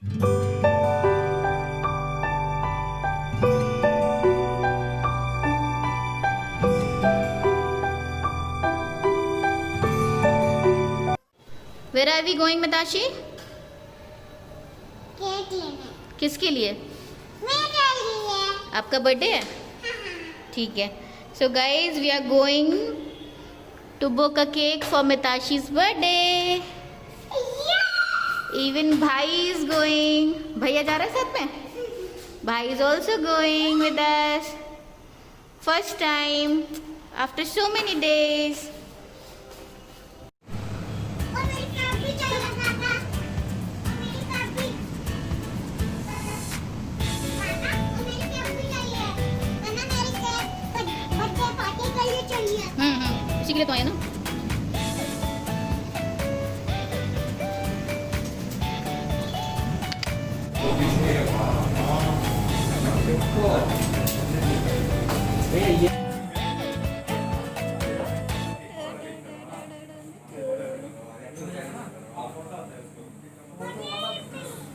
Where are we going, Mitashi? Cake लेने। किसके लिए? मेरे लिए। आपका बर्थडे है? ठीक है। So guys, we are going to book a cake for Mitashi's birthday. Even भाई is going. भैया जा रहा है साथ में? भाई is also going with us. First time after so many days. और मेरी कैप भी चाहिए पापा। मेरी कैप भी। पापा, और मेरी कैप भी चाहिए। वरना मेरी कैप बर्थडे पार्टी के लिए चाहिए। इसी के लिए तो आए ना।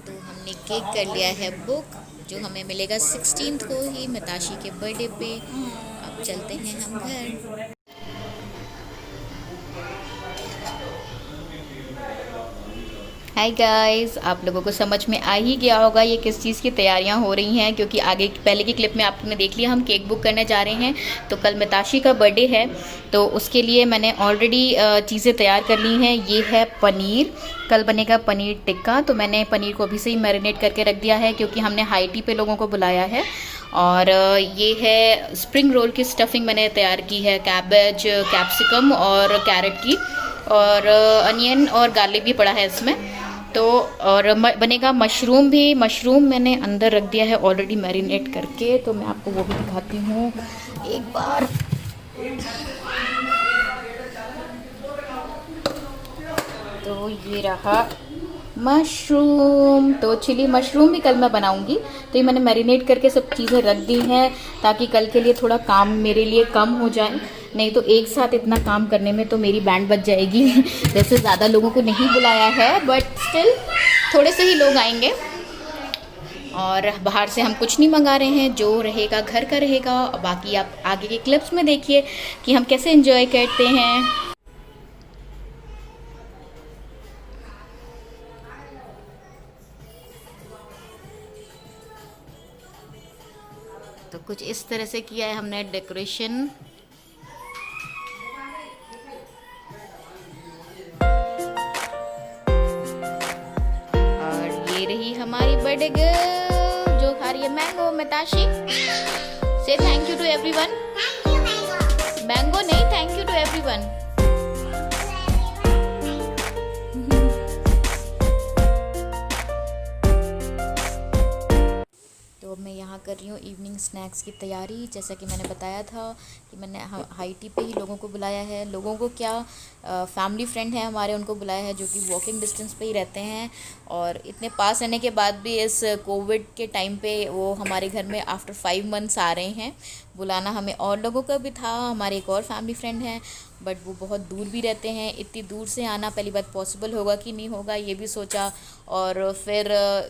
तो हमने केक कर लिया है बुक, जो हमें मिलेगा 16th को ही मिताशी के बर्थडे पे। अब चलते हैं हम घर। हाय गाइस, आप लोगों को समझ में आ ही गया होगा ये किस चीज़ की तैयारियां हो रही हैं, क्योंकि आगे पहले की क्लिप में आपने देख लिया हम केक बुक करने जा रहे हैं। तो कल मिताशी का बर्थडे है, तो उसके लिए मैंने ऑलरेडी चीज़ें तैयार कर ली हैं। ये है पनीर, कल बनेगा पनीर टिक्का। तो मैंने पनीर को अभी से ही मैरिनेट करके रख दिया है, क्योंकि हमने हाई टी पे लोगों को बुलाया है। और ये है स्प्रिंग रोल की स्टफिंग मैंने तैयार की है, कैबेज, कैप्सिकम और कैरेट की, और अनियन और गार्लिक भी पड़ा है इसमें। तो और बनेगा मशरूम भी। मशरूम मैंने अंदर रख दिया है ऑलरेडी मैरिनेट करके, तो मैं आपको वो भी दिखाती हूँ एक बार। तो ये रहा मशरूम। तो चिली मशरूम भी कल मैं बनाऊंगी। तो ये मैंने मैरिनेट करके सब चीज़ें रख दी हैं, ताकि कल के लिए थोड़ा काम मेरे लिए कम हो जाए। नहीं तो एक साथ इतना काम करने में तो मेरी बैंड बज जाएगी। वैसे ज़्यादा लोगों को नहीं बुलाया है, बट स्टिल थोड़े से ही लोग आएंगे। और बाहर से हम कुछ नहीं मंगा रहे हैं, जो रहेगा घर का रहेगा। बाकी आप आगे के क्लिप्स में देखिए कि हम कैसे एंजॉय करते हैं। तो कुछ इस तरह से किया है हमने डेकोरेशन। और ये रही हमारी बर्थडे गर्ल जो खा रही है मैंगो। मिताशी, से thank you to everyone. Thank you mango. Mango नहीं, थैंक यू टू एवरीवन। तो मैं यहाँ कर रही हूँ इवनिंग स्नैक्स की तैयारी। जैसा कि मैंने बताया था कि मैंने हाई टी पे ही लोगों को बुलाया है। लोगों को क्या, फैमिली फ्रेंड है हमारे, उनको बुलाया है, जो कि वॉकिंग डिस्टेंस पे ही रहते हैं। और इतने पास रहने के बाद भी इस कोविड के टाइम पे वो हमारे घर में आफ्टर 5 मंथ्स आ रहे हैं। बुलाना हमें और लोगों का भी था, हमारे एक और फैमिली फ्रेंड हैं, बट वो बहुत दूर भी रहते हैं। इतनी दूर से आना पहली बात पॉसिबल होगा कि नहीं होगा ये भी सोचा, और फिर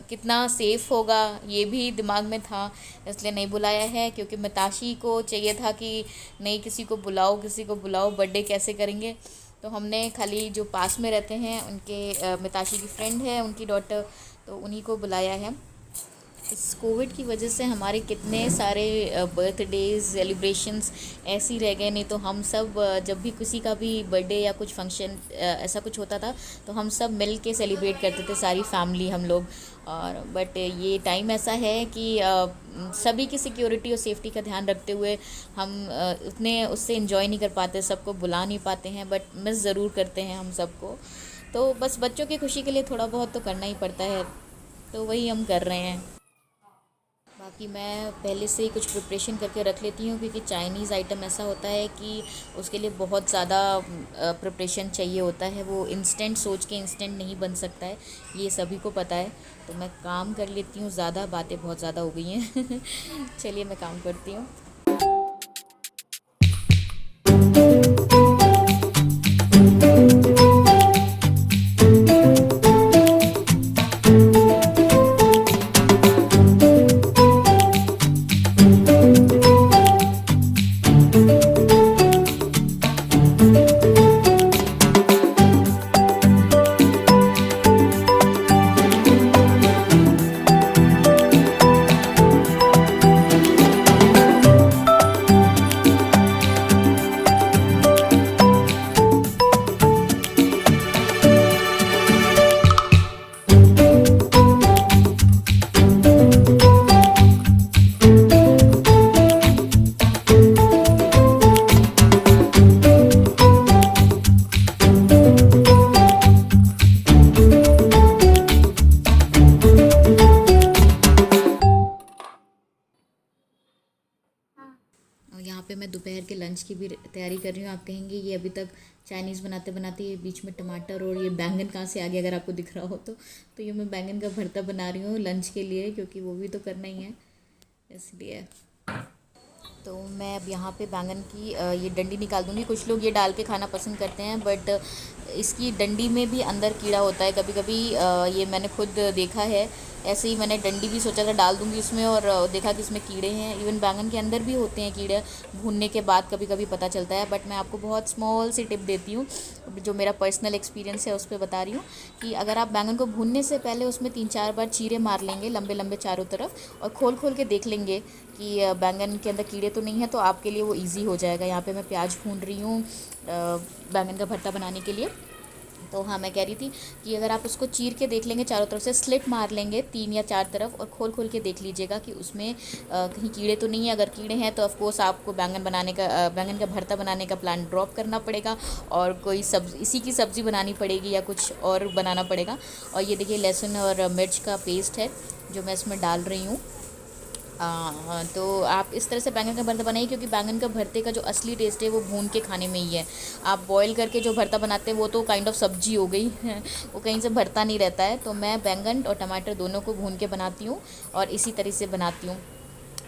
कितना सेफ़ होगा ये भी दिमाग में था, इसलिए नहीं बुलाया है। क्योंकि मिताशी को चाहिए था कि नहीं, किसी को बुलाओ, किसी को बुलाओ, बर्थडे कैसे करेंगे। तो हमने खाली जो पास में रहते हैं उनके, मिताशी की फ्रेंड है उनकी डॉटर, तो उन्हीं को बुलाया है। इस कोविड की वजह से हमारे कितने सारे बर्थडेज सेलिब्रेशंस ऐसे ही रह गए। नहीं तो हम सब जब भी किसी का भी बर्थडे या कुछ फंक्शन ऐसा कुछ होता था, तो हम सब मिल के सेलिब्रेट करते थे, सारी फैमिली हम लोग। और बट ये टाइम ऐसा है कि सभी की सिक्योरिटी और सेफ्टी का ध्यान रखते हुए हम उतने उससे एंजॉय नहीं कर पाते, सबको बुला नहीं पाते हैं, बट मिस ज़रूर करते हैं हम सबको। तो बस बच्चों की खुशी के लिए थोड़ा बहुत तो करना ही पड़ता है, तो वही हम कर रहे हैं। बाकी मैं पहले से ही कुछ प्रिपरेशन करके रख लेती हूँ, क्योंकि चाइनीज़ आइटम ऐसा होता है कि उसके लिए बहुत ज़्यादा प्रिपरेशन चाहिए होता है। वो इंस्टेंट सोच के इंस्टेंट नहीं बन सकता है, ये सभी को पता है। तो मैं काम कर लेती हूँ, ज़्यादा बातें बहुत ज़्यादा हो गई हैं। चलिए मैं काम करती हूँ। पे मैं दोपहर के लंच की भी तैयारी कर रही हूँ। आप कहेंगे ये अभी तक चाइनीज़ बनाते बनाते ये बीच में टमाटर और ये बैंगन कहाँ से आ गया, अगर आपको दिख रहा हो तो ये मैं बैंगन का भरता बना रही हूँ लंच के लिए, क्योंकि वो भी तो करना ही है इसलिए। तो मैं अब यहाँ पे बैंगन की ये डंडी निकाल दूँगी। कुछ लोग ये डाल के खाना पसंद करते हैं, बट इसकी डंडी में भी अंदर कीड़ा होता है कभी कभी। ये मैंने खुद देखा है। ऐसे ही मैंने डंडी भी सोचा था डाल दूँगी उसमें, और देखा कि इसमें कीड़े हैं। इवन बैंगन के अंदर भी होते हैं कीड़े, भूनने के बाद कभी कभी पता चलता है। बट मैं आपको बहुत स्मॉल सी टिप देती हूँ, जो मेरा पर्सनल एक्सपीरियंस है उस पर बता रही हूँ, कि अगर आप बैंगन को भूनने से पहले उसमें 3-4 बार चीरे मार लेंगे लंबे लंबे चारों तरफ, और खोल खोल के देख लेंगे कि बैंगन के अंदर कीड़े तो नहीं है, तो आपके लिए वो ईजी हो जाएगा। यहाँ पे मैं प्याज भून रही हूँ बैंगन का भरता बनाने के लिए। तो हाँ, मैं कह रही थी कि अगर आप उसको चीर के देख लेंगे, चारों तरफ से स्लिट मार लेंगे 3 या 4 तरफ, और खोल खोल के देख लीजिएगा कि उसमें कहीं कीड़े तो नहीं है। अगर कीड़े हैं तो ऑफकोर्स आपको बैंगन का भरता बनाने का प्लान ड्रॉप करना पड़ेगा, और कोई इसी की सब्ज़ी बनानी पड़ेगी या कुछ और बनाना पड़ेगा। और ये देखिए लहसुन और मिर्च का पेस्ट है जो मैं इसमें डाल रही हूँ। तो आप इस तरह से बैंगन का भरता बनाइए, क्योंकि बैंगन का भरते का जो असली टेस्ट है वो भून के खाने में ही है। आप बॉईल करके जो भरता बनाते हैं वो तो काइंड ऑफ सब्जी हो गई वो कहीं से भरता नहीं रहता है। तो मैं बैंगन और टमाटर दोनों को भून के बनाती हूँ और इसी तरह से बनाती हूँ।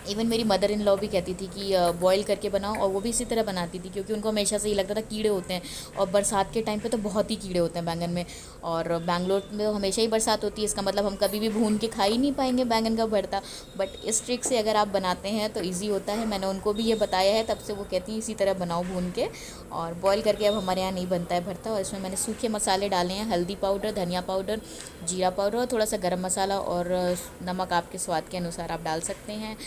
इवन मेरी मदर इन लॉ भी कहती थी कि बॉईल करके बनाओ, और वो भी इसी तरह बनाती थी, क्योंकि उनको हमेशा से ये लगता था कीड़े होते हैं, और बरसात के टाइम पे तो बहुत ही कीड़े होते हैं बैंगन में। और बैंगलोर में तो हमेशा ही बरसात होती है, इसका मतलब हम कभी भी भून के खा ही नहीं पाएंगे बैंगन का भरता। बट इस ट्रिक से अगर आप बनाते हैं तो ईजी होता है। मैंने उनको भी ये बताया है, तब से वो कहती हैं इसी तरह बनाओ भून के। और बॉईल करके अब हमारे यहाँ नहीं बनता है भरता। और इसमें मैंने सूखे मसाले डाले हैं, हल्दी पाउडर, धनिया पाउडर, जीरा पाउडर, और थोड़ा सा गरम मसाला, और नमक आपके स्वाद के अनुसार आप डाल सकते हैं।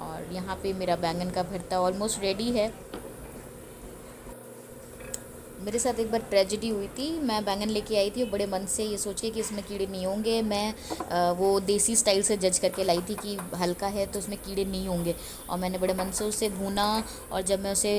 और यहाँ पे मेरा बैंगन का भरता ऑलमोस्ट रेडी है। मेरे साथ एक बार ट्रेजेडी हुई थी। मैं बैंगन लेके आई थी और बड़े मन से ये सोच के कि इसमें कीड़े नहीं होंगे। मैं वो देसी स्टाइल से जज करके लाई थी कि हल्का है तो उसमें कीड़े नहीं होंगे, और मैंने बड़े मन से उसे भूना। और जब मैं उसे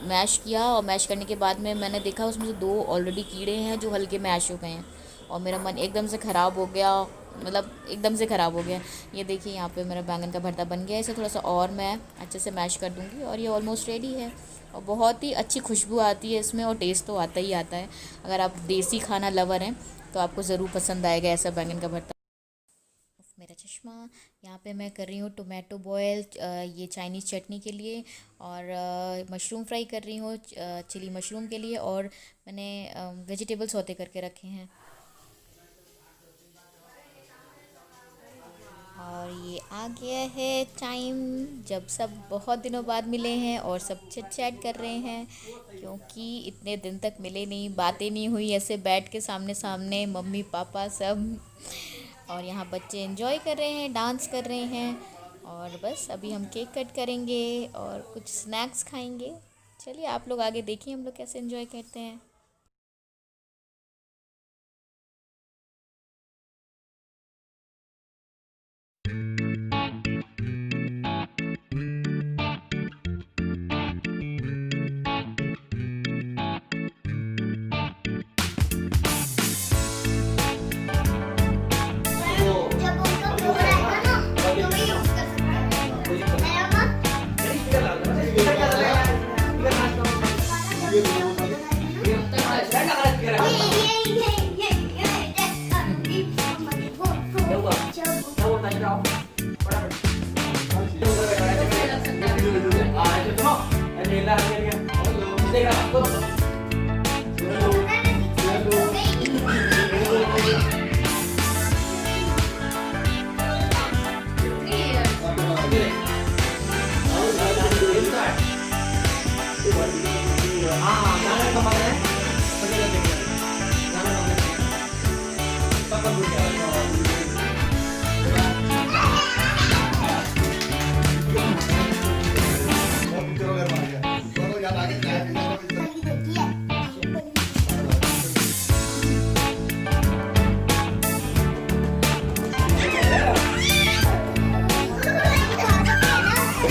मैश किया, और मैश करने के बाद में मैंने देखा उसमें से 2 ऑलरेडी कीड़े हैं जो हल्के मैश हो गए हैं, और मेरा मन एकदम से ख़राब हो गया, मतलब एकदम से ख़राब हो गया। ये देखिए यहाँ पे मेरा बैंगन का भरता बन गया। इसे थोड़ा सा और मैं अच्छे से मैश कर दूँगी, और ये ऑलमोस्ट रेडी है। और बहुत ही अच्छी खुशबू आती है इसमें, और टेस्ट तो आता ही आता है। अगर आप देसी खाना लवर हैं तो आपको ज़रूर पसंद आएगा ऐसा बैंगन का भरता। मेरा चश्मा। यहाँ पे मैं कर रही हूँ टोमेटो बॉयल, ये चाइनीज़ चटनी के लिए, और मशरूम फ्राई कर रही हूँ चिली मशरूम के लिए, और मैंने वेजिटेबल सौते करके रखे हैं। और ये आ गया है टाइम जब सब बहुत दिनों बाद मिले हैं और सब चिट चैट कर रहे हैं, क्योंकि इतने दिन तक मिले नहीं, बातें नहीं हुई ऐसे बैठ के सामने सामने, मम्मी पापा सब। और यहाँ बच्चे एंजॉय कर रहे हैं, डांस कर रहे हैं, और बस अभी हम केक कट करेंगे और कुछ स्नैक्स खाएंगे। चलिए आप लोग आगे देखिए हम लोग कैसे एंजॉय करते हैं। जब उनका फ्लोर आएगा ना तो मैं यूज कर सकता है अम्मा।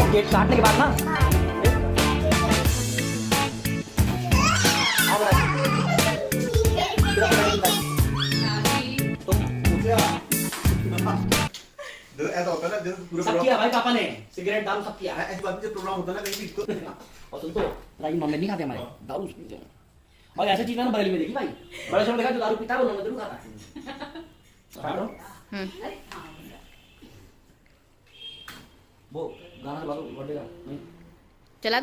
गेट काटने के बाद ना जैसे ऐसा होता है ना, जैसे पूरे सब किया भाई पापा ने, सिगरेट दारू सब किया। ऐसी बात में जब प्रोग्राम होता है ना कहीं भी तो और सुन तो राजी नॉनवेज नहीं खाते हमारे, दारू पीते हैं। और ऐसी चीज मैंने बरेली में देखी भाई, बड़े शहर में देखा जो दारू पीता है वो नॉनवेज जरूर खाता है। वो गाना चला दो बर्थडे का, नहीं चला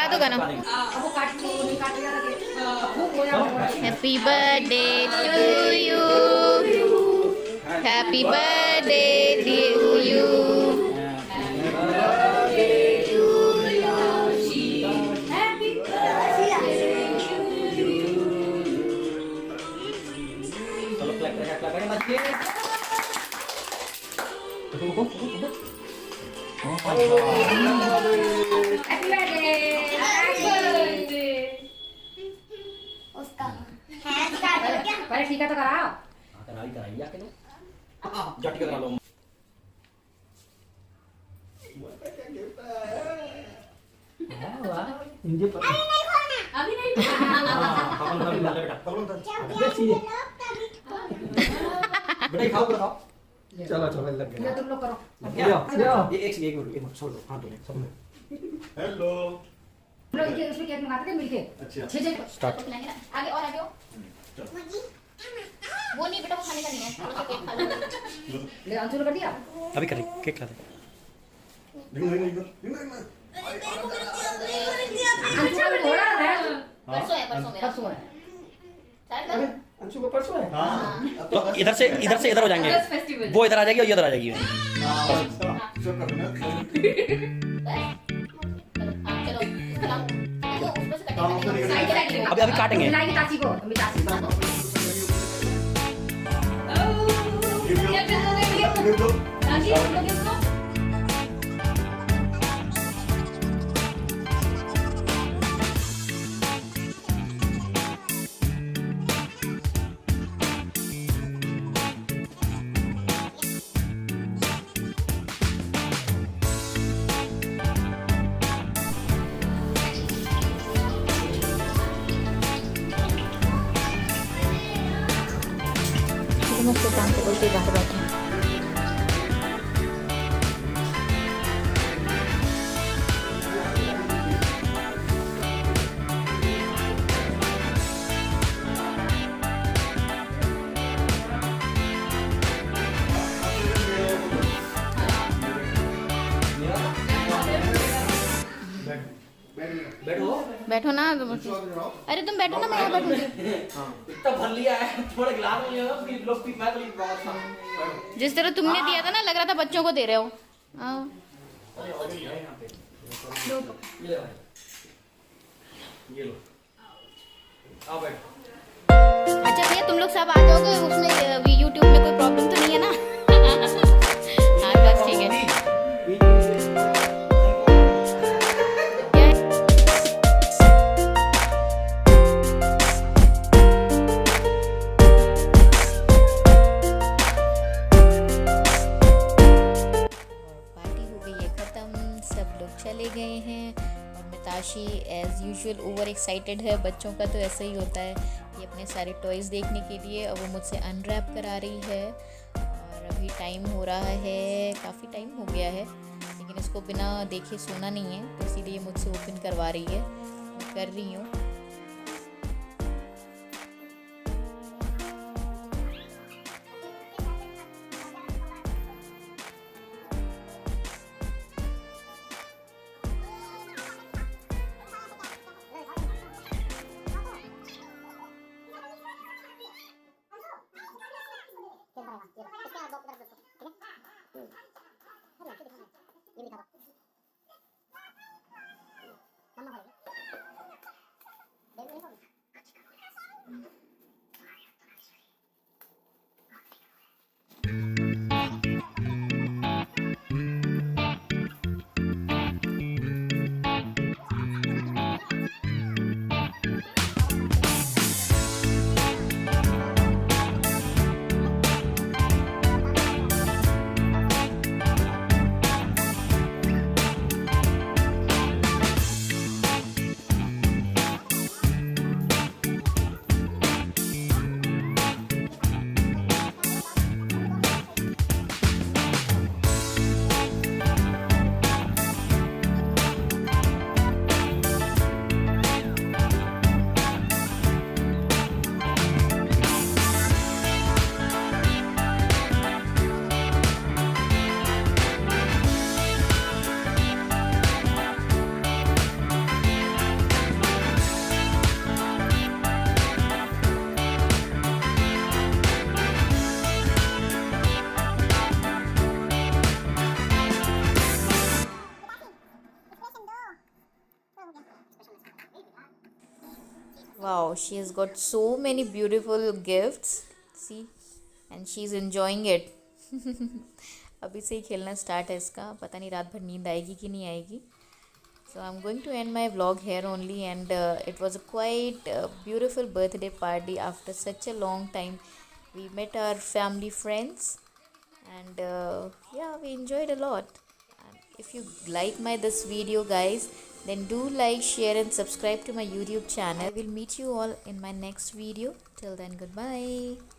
दो गाना। वो काट को नहीं काट यार, खूब हो जाएगा। Happy birthday to you, happy birthday to you. चलो क्लैप करें बच्चे। उसका हैंड स्टार्ट हो गया। पहले ठीक है तो कराओ। कराई जाके लो, जट के करा लो। अरे नहीं खोलना। अभी नहीं बेटा खाओ खाओ। चलो चलो लग ये तुम लोग करो। ये एक मिनट छोड़ दो, हाथ धो ले सब में। हेलो हम लोग इनके उसमें केक मंगाते थे मिलके। अच्छा 6 स्टार्ट। आगे और आगे हो। वो नहीं बेटा, वो खाने का नहीं है, वो केक खा लो। ले अंशु ने कर दिया। अभी करें केक खा दे। अंशु का भी हो रहा है। परसों है, परसों मेरा। परसों है। शायद कल। अंशु को परसों है। हाँ तो इधर से इधर हो जाएंगे, वो इधर आ जाएगी और ये इधर आ जाएगी। सब कर देना। चलो चलाओ। वो ऊपर से हाँ, ऊपर कटेंगे। से साइड साइड में। अभी काटेंगे। मिलाएगी तासी को, तुम भी तासी को। गिर दो। मैं उसको काम से बोलती बाहर बैठी हूँ। बैठो। बैठो ना तुम। अरे तुम बैठो ना, मैं यहाँ बैठूंगी। इतना भर लिया है, थोड़े गिलास में लिया फिर लोग पी, मैं तो बहुत था। जिस तरह तुमने दिया था ना, लग रहा था बच्चों को दे रहे हो। हाँ। ये लो आओ बैठ। अच्छा भैया, तुम लोग सब आ जाओगे उसमें, यूट्यूब में कोई प्रॉब्लम तो नहीं है ना? हाँ बस ठीक है। पार्टी हो गई है ख़त्म, सब लोग चले गए हैं और मिताशी एज़ यूजुअल ओवर एक्साइटेड है। बच्चों का तो ऐसा ही होता है, ये अपने सारे टॉयज़ देखने के लिए। और वो मुझसे अनरैप करा रही है और अभी टाइम हो रहा है, काफ़ी टाइम हो गया है, लेकिन इसको बिना देखे सोना नहीं है, तो इसीलिए मुझसे ओपन करवा रही है। मैं कर रही हूँ। Wow, she has got so many beautiful gifts. See, and she's enjoying it. अभी से ही खेलना स्टार्ट है इसका, पता नहीं रात भर नींद आएगी कि नहीं आएगी. So I'm going to end my vlog here only, and it was a quite beautiful birthday party after such a long time. We met our family friends, and yeah, we enjoyed a lot. And if you like this video, guys, then do like, share and subscribe to my YouTube channel. I will meet you all in my next video. Till then, goodbye.